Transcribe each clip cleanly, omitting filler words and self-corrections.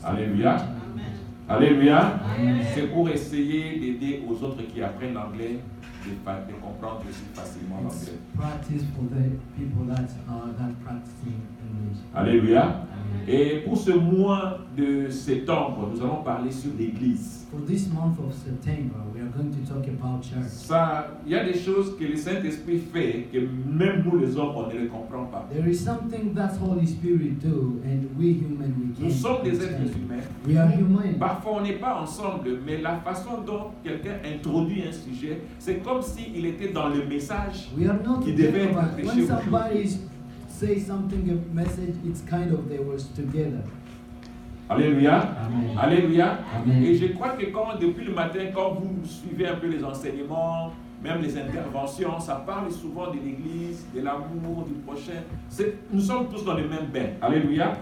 Alléluia. Alléluia. C'est pour essayer d'aider aux autres qui apprennent l'anglais de comprendre aussi facilement l'anglais. Practice for the people that are not practicing English. Alléluia. Et pour ce mois de septembre, nous allons parler sur l'Église. For this month of September, we are going to talk about church. Ça, il y a des choses que le Saint-Esprit fait que même nous les hommes, on ne les comprend pas. There is something that Holy Spirit do, and we human we Nous can't sommes des êtres understand. humains. We are human. Parfois, on n'est pas ensemble, mais la façon dont quelqu'un introduit un sujet, c'est comme s'il était dans le message We are not qui devait together, être but prêché when aujourd'hui. somebody say something, a message, it's kind of they were together. Alléluia. Amen. Alléluia. Amen. Et je crois que depuis le matin, quand vous suivez un peu les enseignements, même les interventions, ça parle souvent de l'Église, de l'amour, du prochain. Nous sommes tous dans le même bain. Alléluia.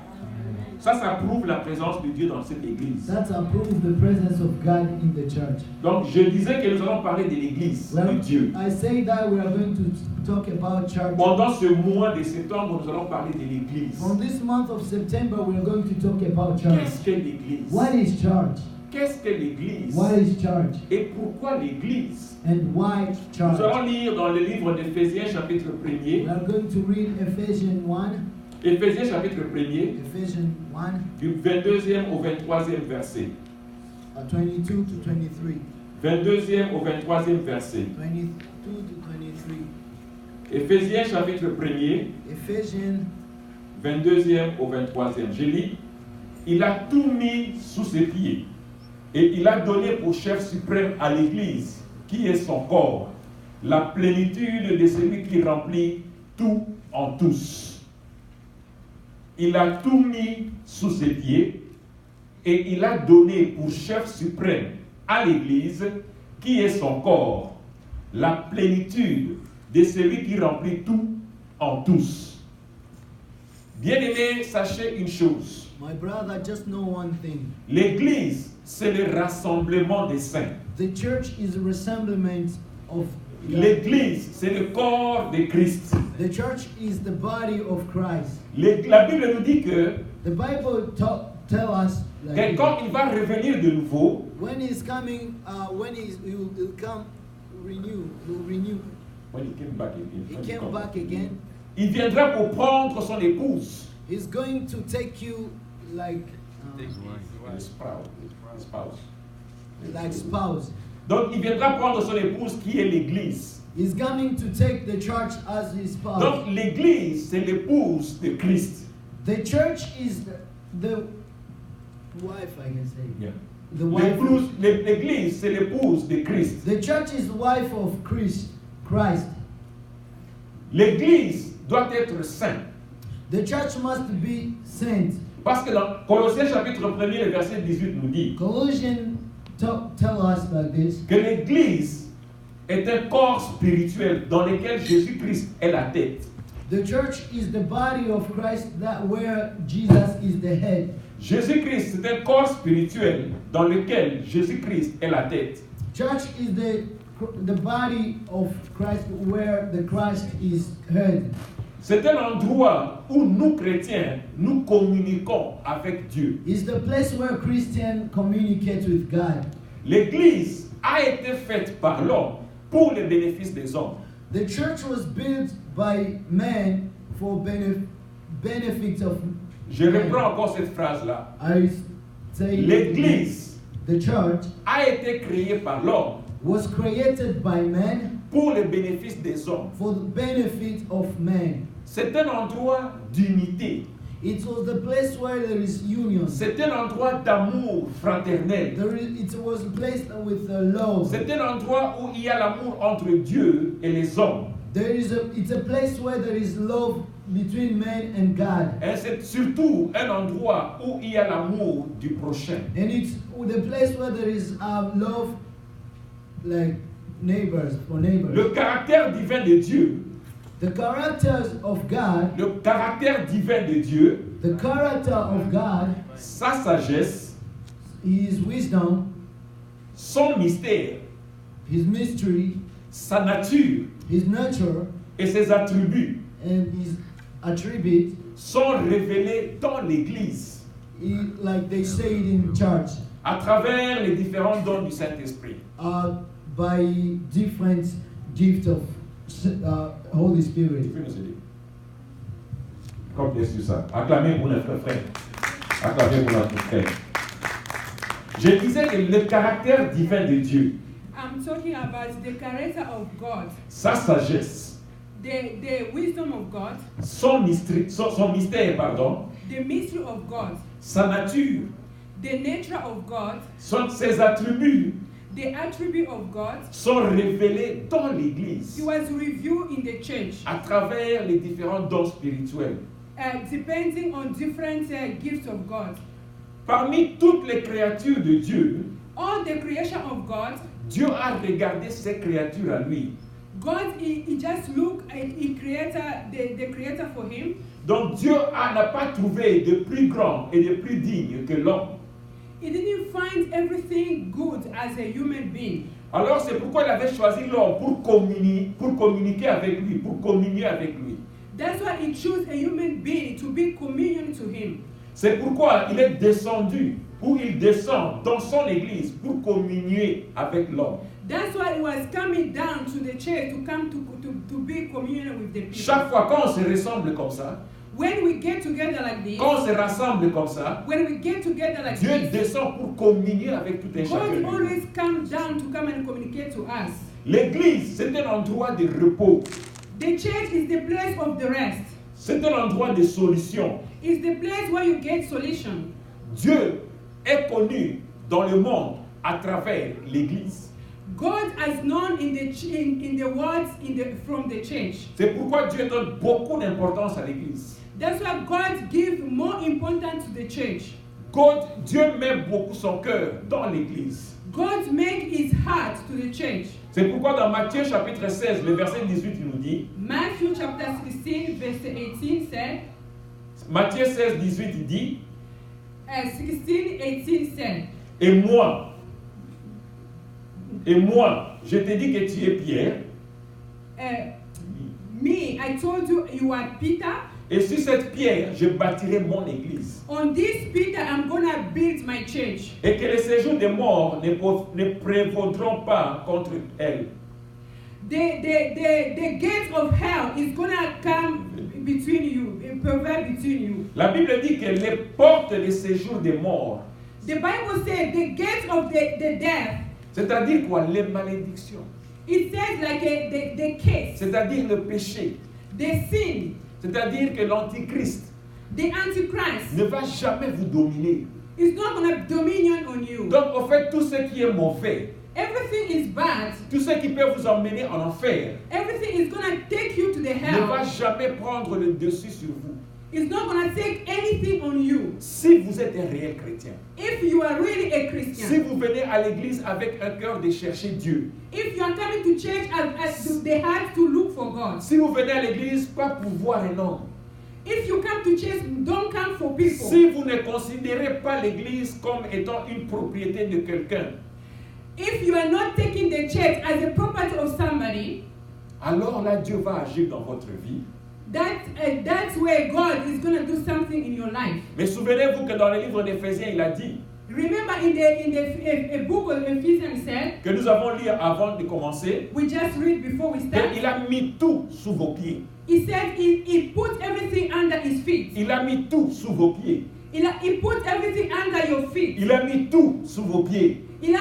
Ça prouve la présence de Dieu dans cette Église. That's a proof of the presence of God in the church. Donc, je disais que nous allons parler de l'Église, de Dieu. I say that we are going to talk about church. Pendant ce mois de septembre, nous allons parler de l'Église. From this month of September, we are going to talk about Qu'est-ce church. que l'Église? What is church? Qu'est-ce que l'Église? What is church? Et pourquoi l'Église? And why Nous church? allons lire dans le livre d'Éphésiens chapitre 1er. We are going to read Ephesians 1. Éphésiens chapitre 1er, Ephesians 1, du 22e au 23e verset. 22 to 23. 22e au 23e verset. 22 to 23. Éphésiens chapitre 1er, Ephesians 22e au 23e. Je lis. Il a tout mis sous ses pieds et il a donné pour chef suprême à l'Église, qui est son corps, la plénitude de celui qui remplit tout en tous. Il a tout mis sous ses pieds et il a donné pour chef suprême à l'Église, qui est son corps, la plénitude de celui qui remplit tout en tous. Bien-aimés, sachez une chose. My brother, just know one thing. L'Église, c'est le rassemblement des saints. The church is a resemblance of God. L'Église, c'est le corps de Christ. The church is the body of Christ. La Bible nous dit que The Bible tell us like, quand il va revenir de nouveau, when he's coming, when he'll come, he'll renew. when he came back again, He came back again. il viendra pour prendre son épouse. He's going to take you like Le spouse. like spouse. Donc il viendra prendre son épouse qui est l'Église. He's coming to take the church as his spouse. Donc l'Église, c'est l'épouse de Christ. The church is the wife, I can say. Yeah. The wife. L'Église, c'est l'épouse de Christ. The church is the wife of Christ. L'Église doit être sainte. The church must be saint. Parce que dans Colossiens chapitre 1er, le verset 18 nous dit Colossians tell us like this. que l'Église est un corps spirituel dans lequel Jésus-Christ est la tête. The church is the body of Christ that where Jesus is the head. Jésus-Christ, c'est un corps spirituel dans lequel Jésus-Christ est la tête. Church is the body of Christ where the Christ is head. C'est un endroit où nous chrétiens, nous communiquons avec Dieu. It's the place where Christians communicate with God. L'Église a été faite par l'homme pour le bénéfice des hommes. The church was built by man for benefits of Je reprends encore cette phrase-là. I say L'Église the church a été créée par l'homme was created by man pour le bénéfice des hommes. for the benefit of man. C'est un endroit d'unité. It was the place where there is union. C'est un endroit d'amour fraternel. It was a place with love. C'est un endroit où il y a l'amour entre Dieu et les hommes. It's a place where there is love between man and God. Et c'est surtout un endroit où il y a l'amour du prochain. And it's the place where there is love like neighbors for neighbors. Le caractère divin de Dieu, The characters of God, le caractère divin de Dieu, the character of God, sa sagesse, His wisdom, son mystère, His mystery, sa nature His nature, et ses attributs and His attribute sont révélés dans l'Église. like they say it in church, à travers les différents dons du Saint-Esprit. by different gifts of Holy Tu Spirit. peux nous aider? Comme bien sûr ça. Acclamez pour notre frère. Acclamez pour notre frère. Je disais que le caractère divin de Dieu, I'm talking about the character of God, sa sagesse, the wisdom of God, son mystère, pardon, the mystery of God, sa nature, the nature of God, ses attributs the attribute of God. sont révélés dans l'Église It was revealed in the church, à travers les différents dons spirituels. depending on different gifts of God. Parmi toutes les créatures de Dieu, All the creation of God, Dieu a regardé ces créatures à lui. God, he just looked and he created the creator for him. Donc Dieu n'a pas trouvé de plus grand et de plus digne que l'homme. He didn't find everything good as a human being. Alors c'est pourquoi il avait choisi l'homme pour communiquer avec lui, pour communier avec lui. That's why he chose a human being to be communion to him. C'est pourquoi il est descendu, ou il descend dans son église pour communier avec l'homme. That's why he was coming down to the church to come to be communion with the people. Chaque fois qu'on se ressemble comme ça, When we get together like this, quand on se rassemble comme ça, when we get together like Dieu this, descend pour communier avec tout un chacun. God de nous. always comes down to come and communicate to us. L'église, c'est un endroit de repos, The church is the place of the rest. c'est un endroit de solution. It's the place where you get solution. Dieu est connu dans le monde à travers l'église. God has known in the words from the church. C'est pourquoi Dieu donne beaucoup d'importance à l'église. That's why God gives more importance to the church. Dieu met beaucoup son cœur dans l'église. God make his heart to the church. C'est pourquoi dans Matthieu chapitre 16, le verset 18, il nous dit, Matthew chapter 16 verse 18 said, Matthieu 16, 18, il dit, 16:18 said, et moi, je te dis que tu es Pierre, me, I told you you are Peter. et sur cette pierre, je bâtirai mon église. On this Peter, I'm gonna build my church. Et que les séjours des morts ne prévaudront pas contre elle. The gate of hell is gonna come between you, prevail between you. La Bible dit que les portes des séjours des morts, The Bible says the gate of the death. c'est-à-dire quoi? Les malédictions, It says like the case, c'est-à-dire le péché, the sin, c'est-à-dire que l'antichrist the antichrist ne va jamais vous dominer. is not gonna dominion on you. Donc, en fait, tout ce qui est mauvais, Everything is bad. tout ce qui peut vous emmener en enfer, Everything is gonna take you to the ne va hell. jamais prendre le dessus sur vous. It's not gonna take anything on you. Si vous êtes un réel chrétien, If you are really a si Christian, vous venez à l'église avec un cœur de chercher Dieu, if you are coming to church as the heart to look for God, si vous venez à l'église pas pour voir un homme, if you come to church, don't come for people. si vous ne considérez pas l'église comme étant une propriété de quelqu'un, If you are not taking the church as a property of somebody, alors là Dieu va agir dans votre vie. that's where God is gonna do something in your life. Mais souvenez-vous que dans le livre d'Éphésiens, il a dit, Remember in the book of Ephesians said, que nous avons lu avant de commencer, we just read before we start. qu'il a mis tout sous vos pieds. He said he put everything under his feet. Il a mis tout sous vos pieds. He put everything under your feet. Il a mis tout sous vos pieds. He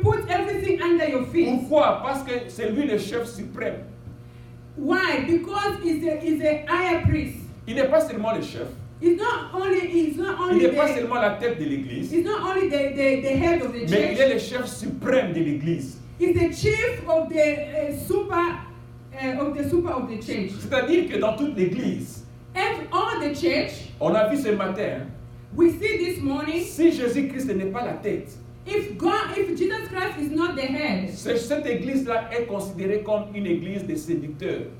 put everything under your feet. Pourquoi? Parce que c'est lui le chef suprême. Why? Because he's a higher priest. Il n'est pas seulement le chef. He's not only Il n'est pas seulement la tête de l'église, he's not only the head of the mais il est church. le chef suprême de l'église. He's the chief of the super of the church. C'est-à-dire que dans toute l'église, All the church, on a vu ce matin, we see this morning, si Jésus-Christ n'est pas la tête, if Jesus Christ is not the head, cette église-là est considérée comme une église de séducteurs.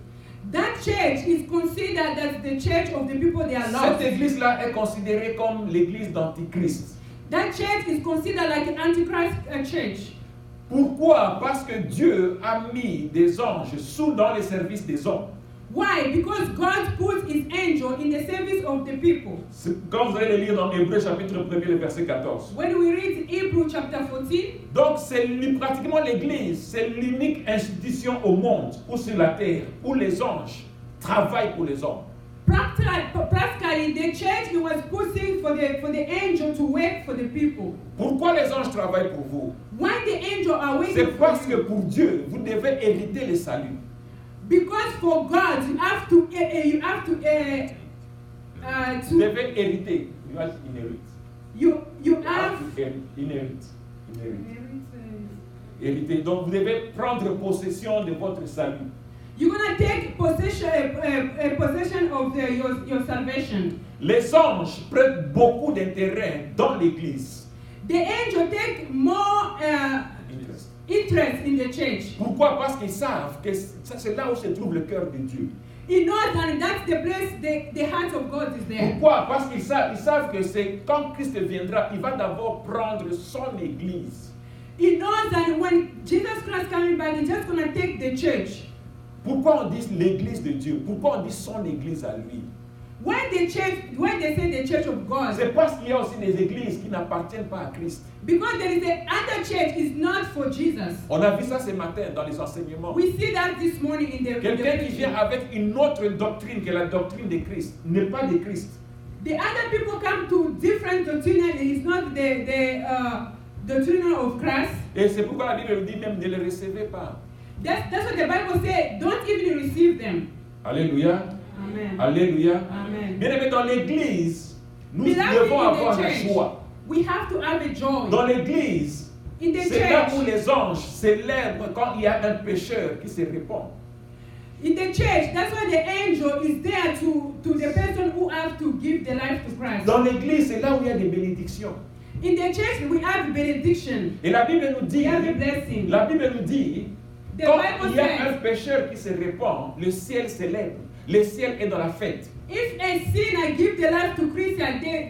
that church is considered as the church of the people they are lost. Cette église-là est considérée comme l'église d'Antichrist. That church is considered like an antichrist church. Pourquoi? Parce que Dieu a mis des anges dans le service des hommes. Why? Because God put his angel in the service of the people. Quand vous allez le lire dans Hébreux chapitre 1er, le verset 14. When we read Hebrew chapter 14, Donc c'est pratiquement l'Église, c'est l'unique institution au monde ou sur la terre où les anges travaillent pour les hommes. practically the church it was pushing for the angel to work for the people. Pourquoi les anges travaillent pour vous? Why the angel are working C'est parce for que you? pour Dieu, vous devez hériter le salut. Because for God you have to Vous devez hériter. You have to inherit. you You have have to inherit. Hériter. Donc vous devez prendre possession de votre salut. you're gonna take possession of your salvation. Les anges prennent beaucoup d'intérêt dans l'Église. The angel take more interest in the church. Pourquoi? Parce qu'ils savent que c'est là où se trouve le cœur de Dieu. He knows that that's the place the heart of God is there. Pourquoi? Parce qu'ils savent que c'est quand Christ viendra, il va d'abord prendre son Église. He knows that when Jesus Christ coming back, he's just gonna take the church. Pourquoi on dit l'Église de Dieu? Pourquoi on dit son Église à lui? When they say the church of God, C'est parce qu'il y a aussi des églises qui n'appartiennent pas à Christ. because there is the other church is not for Jesus. On a vu ça ce matin dans les enseignements. We see that this morning in the Quelqu'un qui preaching. vient avec une autre doctrine que la doctrine de Christ n'est pas de Christ. The other people come to different doctrine and it's not the doctrine of Christ. Et c'est pourquoi la Bible nous dit même ne les recevez pas. That's what the Bible says. Don't even receive them. Alléluia. Amen. Alléluia. Amen. Bien aimé, dans l'église, nous Beloved, devons in avoir the la church, joie. we have to have a joy. Dans l'église, In the c'est là où church, les anges célèbrent quand il y a un pécheur qui se répand. in the church, that's why the angel is there to the person who have to give the life to Christ. Dans l'église, c'est là où il y a des bénédictions. In the church, we have benediction. Et la Bible nous We dit, have a blessing. la Bible nous dit, The quand Bible il y a un says, pécheur qui se répand, le ciel célèbre. Le ciel est dans la fête. if a sinner give the life to Christian, they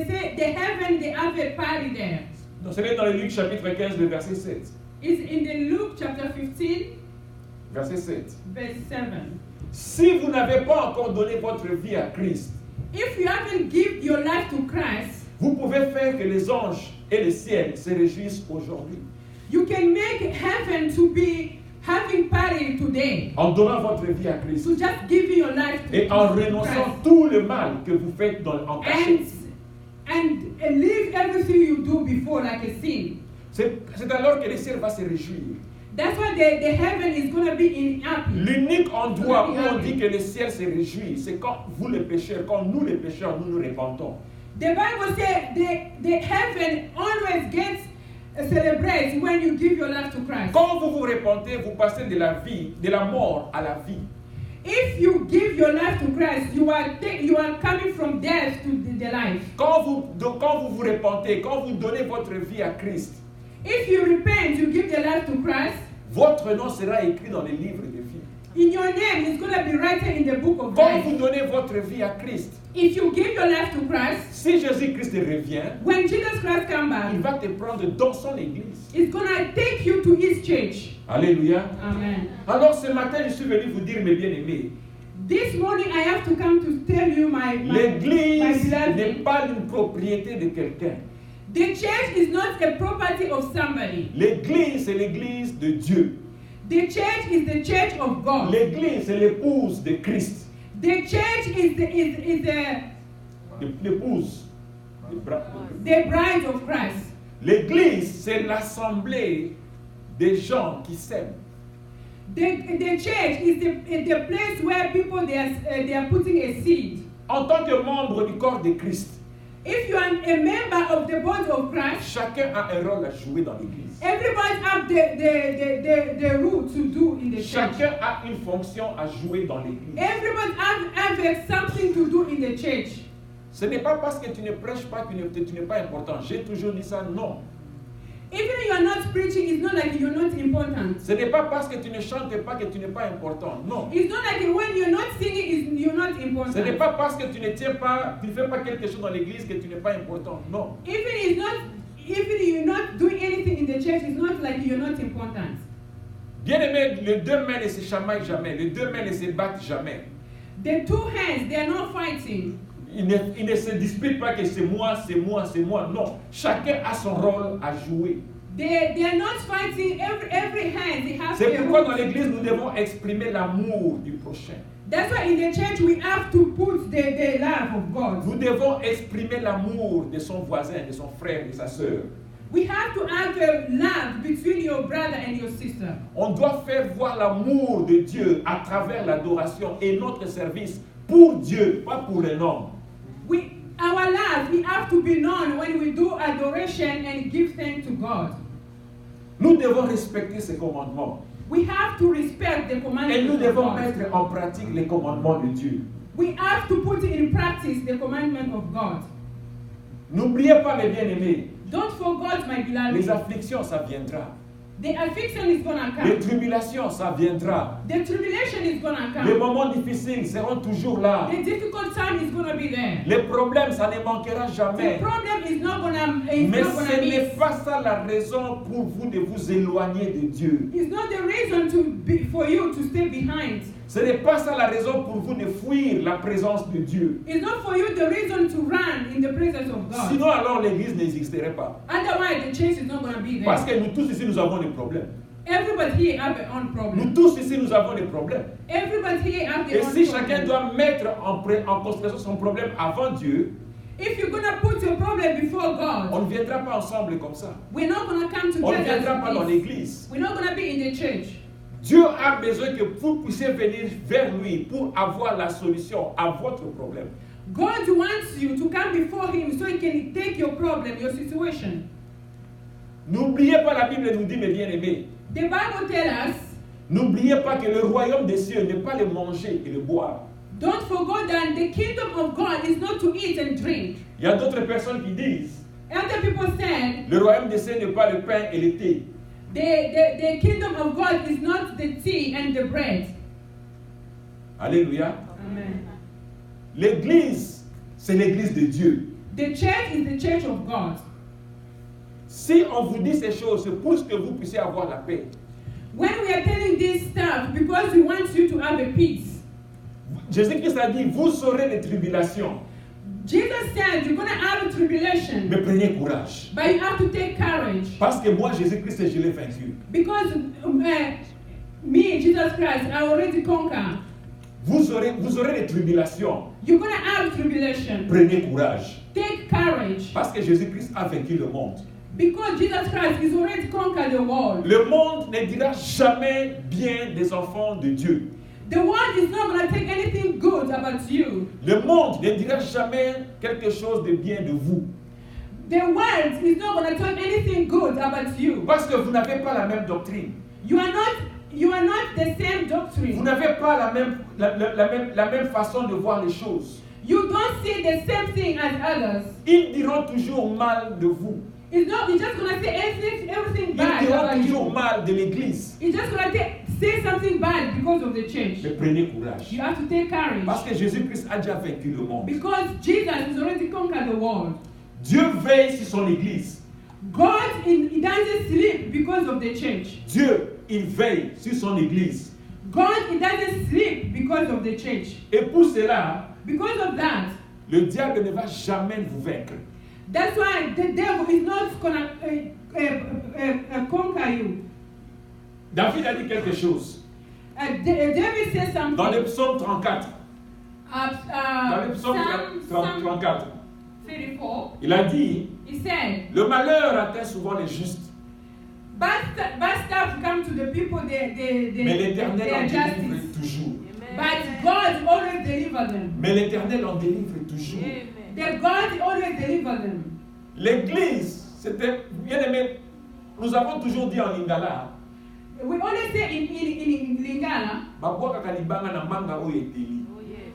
say the heaven they have a party there. Donc c'est dans le Luc chapitre 15, le verset 7. It's in the Luke chapter 15, Verset 7. verse 7. Si vous n'avez pas encore donné votre vie à Christ, If you haven't given your life to Christ, vous pouvez faire que les anges et le ciel se réjouissent aujourd'hui. you can make heaven to be having party today. En donnant votre vie à Christ. So just giving your life to Et en Christ. renonçant tout le mal que vous faites en cachette. And leave everything you do before like a sin. C'est alors que le ciel va se réjouir. That's why the heaven is going to be in happy. L'unique endroit où on dit que le ciel se réjouit, c'est quand vous les pécheurs, quand nous les pécheurs, nous nous répentons. The Bible says the heaven always gets celebrates when you give your life to Christ. Quand vous vous repentez, vous passez de la vie, de la mort à la vie. If you give your life to Christ, you are coming from death to the life. Quand vous vous repentez, quand vous donnez votre vie à Christ, If you repent, you give your life to Christ, votre nom sera écrit dans les livres de vie. in your name is going to be written in the book of Quand life. vous donnez votre vie à Christ, If you give your life to Christ, si Jésus-Christ revient, when Jesus Christ comes back, il va te prendre dans son église. it's going to take you to his church. Alléluia. Amen. Alors ce matin, je suis venu vous dire, mes bien-aimés, This morning I have to come to tell you my l'église beloved. n'est pas une propriété de quelqu'un. The church is not a property of somebody. L'église, c'est l'église de Dieu. The church is the church of God. L'église, c'est l'épouse de Christ. The church is L'épouse. the bride of Christ. L'église, c'est l'assemblée des gens qui s'aiment. The church is the place where people they are putting a seed. En tant que membre du corps de Christ, If you are a member of the body of Christ, chacun a un rôle à jouer dans l'église. everybody have the role to do in the church. Chacun a une fonction à jouer dans l'église. Everybody have something to do in the church. Ce n'est pas parce que tu ne prêches pas que tu n'es pas important. J'ai toujours dit ça, non. Even if you are not preaching, it's not like you're not important. Ce n'est pas parce que tu ne chantes pas que tu n'es pas important, non. It's not like when you're not singing, you're not Ce n'est important. pas parce que tu ne tiens pas, tu ne fais pas quelque chose dans l'église que tu n'es pas important, non. Even you're not doing anything in the church, it's not like you're not important. Bien aimé, les deux mains ne se chamaillent jamais, les deux mains ne se battent jamais. The two hands, they are not fighting. Ils ne se disputent pas que c'est moi, c'est moi, c'est moi. Non, chacun a son rôle à jouer. They are not fighting. Every hand, they have C'est a pourquoi role. dans l'église, nous devons exprimer l'amour du prochain. That's why in the church we have to put the love of God. Nous devons exprimer l'amour de son voisin, de son frère, de sa sœur. We have to have a love between your brother and your sister. On doit faire voir l'amour de Dieu à travers l'adoration et notre service pour Dieu, pas pour les hommes. Our love, we have to be known when we do adoration and give thanks to God. Nous devons respecter ces commandements. We have to respect the Et commandments nous of devons God. mettre en pratique les commandements de Dieu. We have to put in practice the commandment of God. N'oubliez pas, mes bien-aimés, Don't forget, my les beloved. afflictions, ça viendra. The affliction is gonna Les come. tribulations, ça viendra. The tribulation is gonna Les come. moments difficiles seront toujours là. The difficult time is gonna be there. Les problèmes, ça ne manquera The jamais. problem is not gonna Mais ce miss. n'est pas ça la raison pour vous de vous éloigner de Dieu. It's not the reason for you to stay behind. Ce n'est pas ça la raison pour vous de fuir la présence de Dieu. It's not for you the reason to run in the presence of God. Sinon, alors l'église n'existerait pas. Otherwise, the church is not gonna be Parce there. que nous tous ici, nous avons des problèmes. Everybody here have their own Nous problem. tous ici, nous avons des problèmes. Everybody here have Et their own si chacun problem. doit mettre en considération son problème avant Dieu, If you're gonna put your problem before God, on ne viendra pas ensemble comme ça. we're not gonna come On ne together. viendra pas dans as this. l'église. We're not gonna be in the church. Dieu a besoin que vous puissiez venir vers lui pour avoir la solution à votre problème. God wants you to come before Him so He can take your problem, your situation. N'oubliez pas, la Bible nous dit, mes bien-aimés, The Bible tells us, n'oubliez pas que le royaume des cieux n'est pas le manger et le boire. don't forget that the kingdom of God is not to eat and drink. Il y a d'autres personnes qui disent, Other people said, le royaume des cieux n'est pas le pain et le thé. the kingdom of God is not the tea and the bread. Alléluia. Amen. L'église, c'est l'église de Dieu. The church is the church of God. Si on vous dit ces choses, c'est pour que vous puissiez avoir la paix. When we are telling this stuff, because we want you to have a peace. Jésus-Christ a dit, vous aurez des tribulations, Jesus said you're going to have a tribulation, mais prenez courage. but you have to take courage. Parce que moi, Jésus-Christ, je l'ai vaincu. Because me, Jesus Christ, I already conquered. Vous aurez des tribulations, You're going to have tribulation. prenez courage. Take courage. Parce que Jésus-Christ a vaincu le monde. Because Jesus Christ is already conquered the world. Le monde ne dira jamais bien des enfants de Dieu. The world is not going to take anything good about you. Le monde ne dira jamais quelque chose de bien de vous. The world is not going to talk anything good about you. Parce que vous n'avez pas la même doctrine. You are not the same Vous doctrine. n'avez pas la même façon de voir les choses. You don't see the same thing as others. Ils diront toujours mal de vous. It's just going to say everything Ils bad diront about toujours you. mal de l'église. It's just going to say something bad because of the church. Mais prenez courage. You have to take courage. Parce que Jésus-Christ a déjà vaincu le monde. Because Jesus has already conquered the world. Dieu veille sur son église. God, he doesn't sleep because of the church. Dieu, il veille sur son église. God, he doesn't sleep because of the church. Et pour cela, Because of that, le diable ne va jamais vous vaincre. that's why the devil is not going to conquer you. David a dit quelque chose. David says something. Dans le psaume 34. Dans le psaume Psalm 34. 34, Il a dit, he said, le malheur atteint souvent les justes, bad stuff come to the people, mais they l'Éternel en are délivre justice. toujours. But God always delivers them. Mais l'Éternel en délivre toujours. The God always delivers them. L'église, c'était, bien aimé, nous avons toujours dit en Lingala, We always say in Lingala, babwaka kalibanga na manga oyo eteli.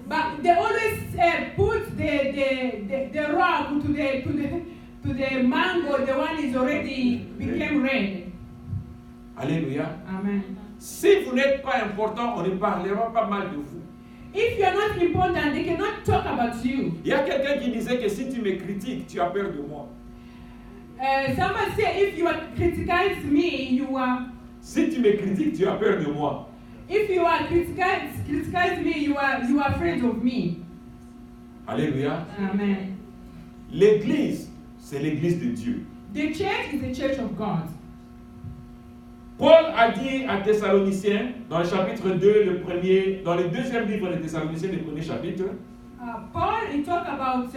but they always put the rock to the mango, the one is already became red. Alléluia. Amen. Si vous n'êtes pas important, on ne parlera pas mal de vous. If you are not important, they cannot talk about you. Il y a quelqu'un qui disait que si tu me critiques, tu as peur de moi. Someone say if you criticize me, Si tu me critiques, tu as peur de moi. If you are criticize me, you are afraid of me. Alléluia. Amen. L'église, c'est l'église de Dieu. The church is the church of God. Paul a dit à Thessaloniciens, dans le chapitre 2, dans le deuxième livre de Thessaloniciens, le premier chapitre, Paul, he talked about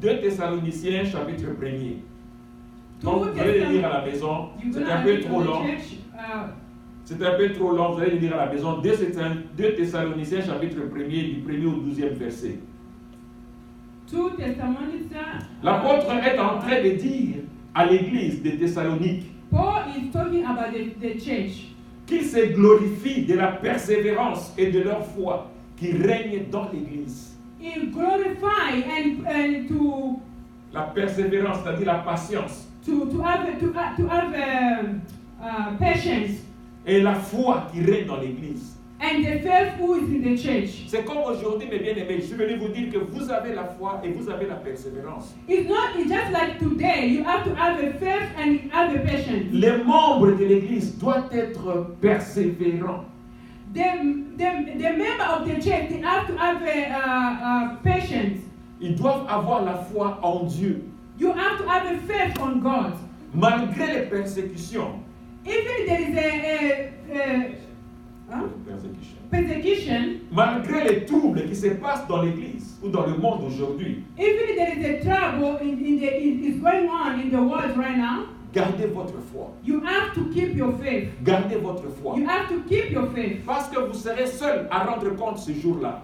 2 Thessaloniciens, chapitre 1er. Donc, vous allez le lire à la maison, c'est un peu trop long. C'est un peu trop long, vous allez le lire à la maison. 2 Thessaloniciens, chapitre 1er, du 1er au 12e verset. L'apôtre est en train de dire à l'église de Thessalonique Paul is talking about the church. Qu'ils se glorifient de la persévérance et de leur foi qui règne dans l'église. He glorify and to la persévérance, c'est-à-dire la patience. To have patience. Et la foi qui règne dans l'église. And the faith who is in the church. C'est comme aujourd'hui, mes bien-aimés, je suis venu vous dire que vous avez la foi et vous avez la persévérance. It's just like today. You have to have a faith and have a patience. Les membres de l'église doivent être persévérants. The member of the church, they have to have a patience. Ils doivent avoir la foi en Dieu. You have to have a faith on God. Malgré les persécutions. Even there is persecution. Malgré les troubles qui se passent dans l'église ou dans le monde aujourd'hui. Even there is a trouble is going on in the world right now. Gardez votre foi. You have to keep your faith. Gardez votre foi. You have to keep your faith. Parce que vous serez seul à rendre compte ce jour-là.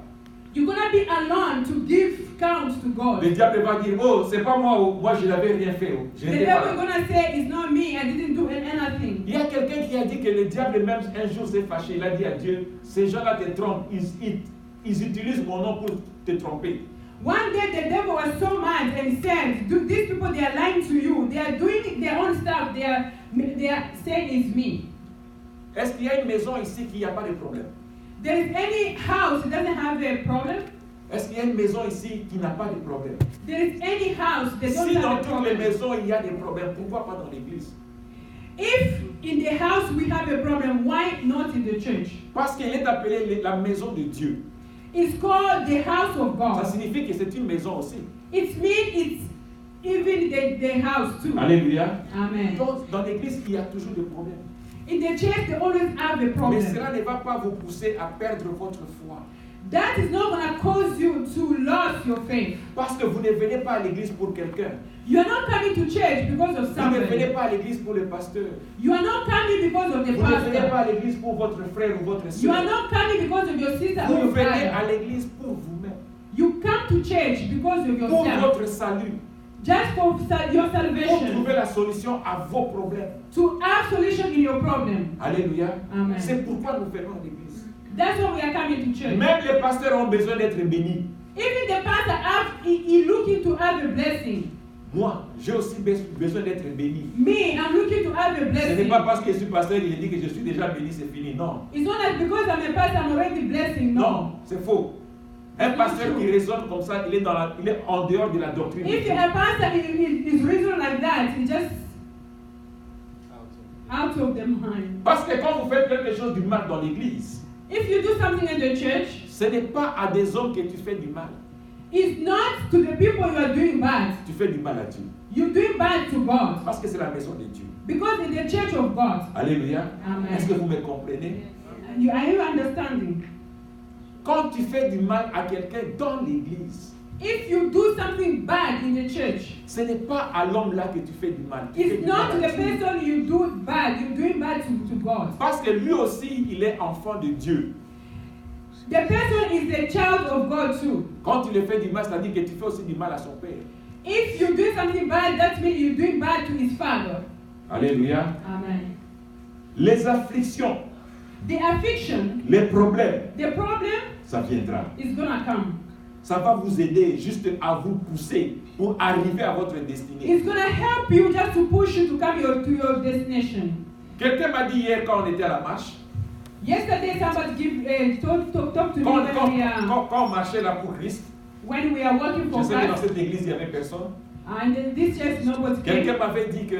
You're gonna be alone to give count to God. Le diable va dire, oh, c'est pas moi je n'avais rien fait. The devil gonna say, it's not me, I didn't do anything. Il y a quelqu'un qui a dit que le diable même un jour s'est fâché. Il a dit à Dieu, ces gens-là te trompent, ils utilisent mon nom pour te tromper. One day the devil was so mad and said, these people, they are lying to you. They are doing their own stuff. They are saying it's me. Est-ce qu'il y a une maison ici qui n'a pas de problème? There is any house that doesn't have a problem? Est-ce qu'il y a une maison ici qui n'a pas de problème? There is any house that Si don't dans have a toutes problem. les maisons il y a des problèmes, pourquoi pas dans l'église? If in the house we have a problem, why not in the church? Parce qu'elle est appelée la maison de Dieu. It's called the house of Ça God. signifie que c'est une maison aussi. It means it's even the house too. Alléluia. Amen. Donc, dans l'église, il y a toujours des problèmes. In the church, they always have a Mais problem. cela ne va pas vous pousser à perdre votre foi. That is not going to cause you to lose your faith. Parce que vous ne venez pas à l'église pour quelqu'un. You are not coming to church because of Vous ne venez somebody. pas à l'église pour le pasteur. You are not coming because of the Vous ne venez pas pastor. à l'église pour votre frère ou votre You are soeur. not coming because of your sister or Vous your venez à brother. l'église pour vous-même. You come to church because of Pour yourself. votre salut. Just for your Pour salvation. trouver la solution à vos problèmes. To have solution in your problem. Alléluia. Amen. C'est pourquoi nous venons à l'église. That's why we are coming to church. Même les pasteurs ont besoin d'être bénis. Even the pastor he looking to have a blessing. Moi, j'ai aussi besoin d'être béni. Me, I'm looking to have a Ce n'est blessing. pas parce que je suis pasteur qu'il dit que je suis déjà béni, c'est fini. Non. It's not like because I'm a pastor, I'm already blessing. No. Non, c'est faux. Un pasteur qui raisonne comme ça, il est en dehors de la doctrine. If a pastor is reason like that, he's just out of the mind. Parce que quand vous faites quelque chose du mal dans l'église, If you do something in the church, ce n'est pas à des hommes que tu fais du mal. it's not to the people you are doing bad. Tu fais du mal à Dieu. You're doing bad to God. Parce que c'est la maison de Dieu. Because in the church of God. Alléluia. Amen. Est-ce que vous me comprenez? Are you understanding? Quand tu fais du mal à quelqu'un dans l'église, If you do something bad in the church, ce n'est pas à l'homme-là que tu fais du mal. Tu fais it's du not mal to à the Dieu. person you do bad. You're doing bad to God. Parce que lui aussi, il est enfant de Dieu. The person is a child of God too. Quand tu le fais du mal, c'est-à-dire que tu fais aussi du mal à son père. If you do something bad, that means you're doing bad to his father. Alléluia. Amen. Les afflictions, The affliction, les problèmes, the problem ça viendra. is gonna come. Ça va vous aider juste à vous pousser pour arriver à votre destinée. It's gonna help you just to push you to come to your destination. Quelqu'un m'a dit hier quand on était à la marche, Yesterday, somebody talk to me quand on marchait là pour Christ, when we are working je for sais que dans Christ, cette église il n'y avait personne. and in this church nobody came. Quelqu'un m'avait dit que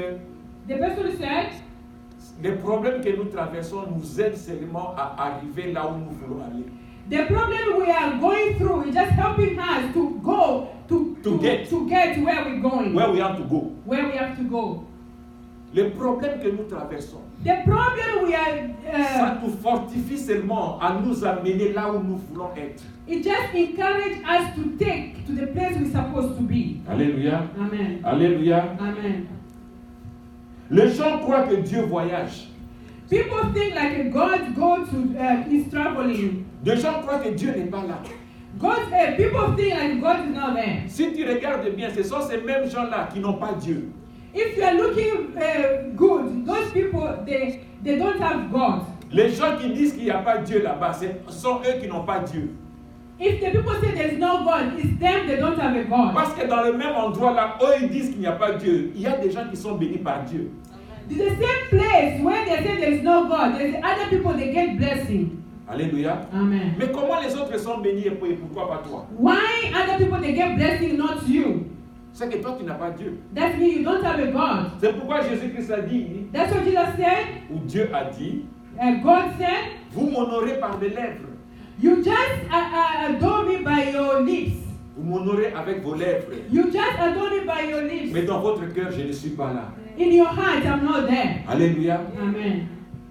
The person said, les problèmes que nous traversons nous aident seulement à arriver là où nous voulons aller. the problem we are going through is just helping us to go To get. where we're going, Where we have to go. where we have to go. Les problèmes que nous traversons, The problem we ça are, nous fortifie seulement à nous amener là où nous voulons être. it just encourages us to take to the place we're supposed to be. Alléluia. Amen. Alléluia. Amen. Les gens croient que Dieu voyage. People think like God go to is traveling. Des gens croient que Dieu n'est pas là. People think like God is not there. Si tu regardes bien, ce sont ces mêmes gens-là qui n'ont pas Dieu. If you are looking good, those people they don't have God. Les gens qui disent qu'il n'y a pas Dieu là-bas, ce sont eux qui n'ont pas Dieu. If the people say there is no God, it's them they don't have a God. Parce que dans le même endroit là, eux ils disent qu'il n'y a pas Dieu. Il y a des gens qui sont bénis par Dieu. It's the same place where they say there is no God. There's other people they get blessing. Alléluia. Amen. Mais comment les autres sont bénis et pourquoi pas toi? Why other people they get blessing, not you? C'est que toi tu n'as pas Dieu. That means you don't have a God. C'est pourquoi Jésus-Christ a dit, That's what Jesus said. ou Dieu a dit, God said, vous m'honorez par les lèvres. you just adore me by your lips. Vous m'honorez avec vos lèvres. You just adore me by your lips. Mais dans votre cœur, je ne suis pas là. In your heart, I'm not there. Alléluia. Amen.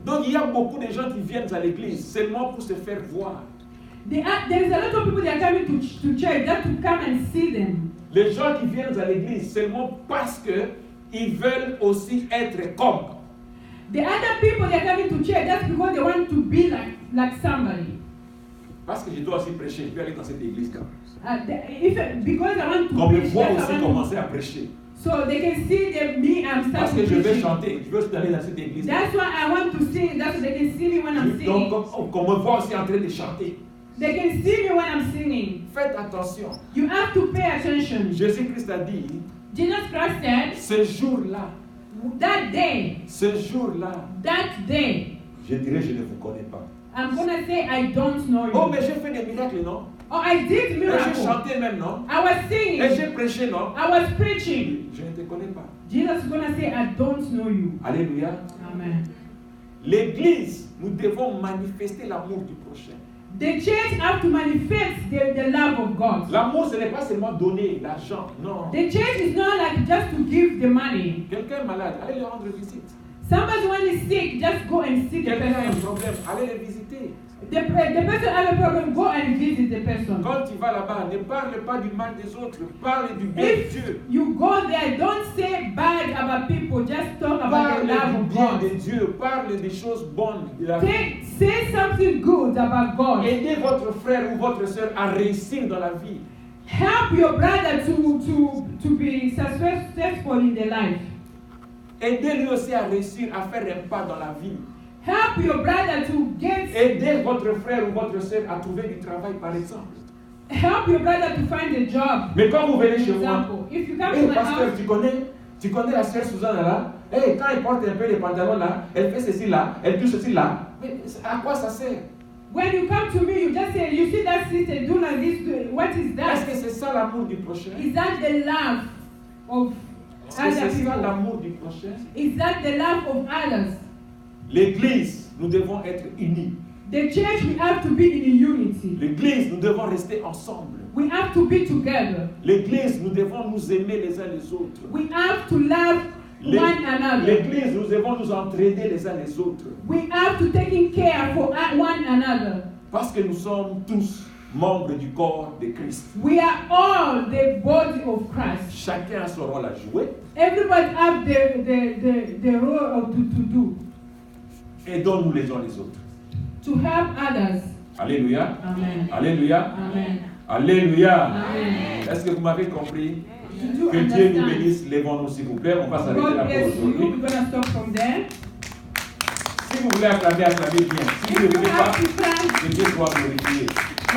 Donc il y a beaucoup de gens qui viennent à l'église seulement pour se faire voir. There is a lot of people that are coming to church just to come and see them. Les gens qui viennent à l'église seulement parce que ils veulent aussi être comme. The other people that are coming to church just because they want to be like somebody. Parce que je dois aussi prêcher, je peux aller dans cette église là. Because I want to Comme me preach, voir that's aussi I want commencer à prêcher. so they can see me I'm Parce que starting je vais preaching. chanter, je veux aussi aller dans cette église. That's why I want to sing. That's so they can see me when I'm singing. Donc qu'on me voit aussi en train de chanter. They can see me when I'm singing. Faites attention. You have to pay attention. Jésus-Christ a dit, Jesus Christ said, ce jour-là, that day, that day, je dirais je ne vous connais pas. I'm gonna say I don't know you. Oh mais j'ai fait des miracles, non? Oh, I did Et j'ai miracle. chanté même, non? I was singing. Et j'ai prêché, non? I was preaching. Je ne te connais pas. Jesus is gonna say I don't know you. Alléluia. Amen. L'église, nous devons manifester l'amour du prochain. The church have to manifest the love of God. L'amour, ce n'est pas seulement donner l'argent, non. The church is not like just to give the money. Quelqu'un est malade, allez lui rendre visite. Somebody when is sick, just go and see the Quelqu'un a un person. problème, allez le visiter. The person have a problem, go and visit the person. Quand tu vas là-bas, ne parle pas du mal des autres, parle du bien de If Dieu. you go there, don't say bad about people, just talk about Parle the love du of bien de God. Dieu, parle des choses bonnes de la vie. Say something good about God. Aidez votre frère ou votre soeur à réussir dans la vie. Help your brother to be successful in their life. Aidez-lui aussi à réussir, à faire un pas dans la vie. Help your brother to get. Aidez votre frère ou votre soeur à trouver du travail, par exemple. Help your brother to find a job. Mais quand vous venez chez moi, Example, if you come hey, to my pasteur, house, tu connais la sœur Suzanne là? Hey, quand elle porte un peu les pantalons là, elle fait ceci là, elle touche ceci là. Mais à quoi ça sert? when you come to me, you just say, you see that sister do like this. What is Est-ce that? que c'est ça l'amour du prochain? Is that the love of Est-ce que other c'est ça people? l'amour du prochain? Is that the love of others? L'église, nous devons être unis. The church, we have to be in unity. L'église, nous devons rester ensemble. We have to be together. L'église, nous devons nous aimer les uns les autres. We have to love one another. L'église, nous devons nous entraider les uns les autres. We have to take care for one another. Parce que nous sommes tous membres du corps de Christ. We are all the body of Christ. Chacun a son rôle à jouer. Everybody have the role to do. Aidons-nous les uns les autres. To help others. Alléluia. Amen. Alléluia. Amen. Alléluia. Amen. Est-ce que vous m'avez compris? Did you Que Dieu nous understand? bénisse. Lèvons-nous s'il vous plaît. On va s'arrêter God là pour bless you. aujourd'hui. We're going to stop from there. Si vous voulez acclamer, acclamez bien. Si vous ne If you voulez pas, have to clap, que Dieu soit glorifié.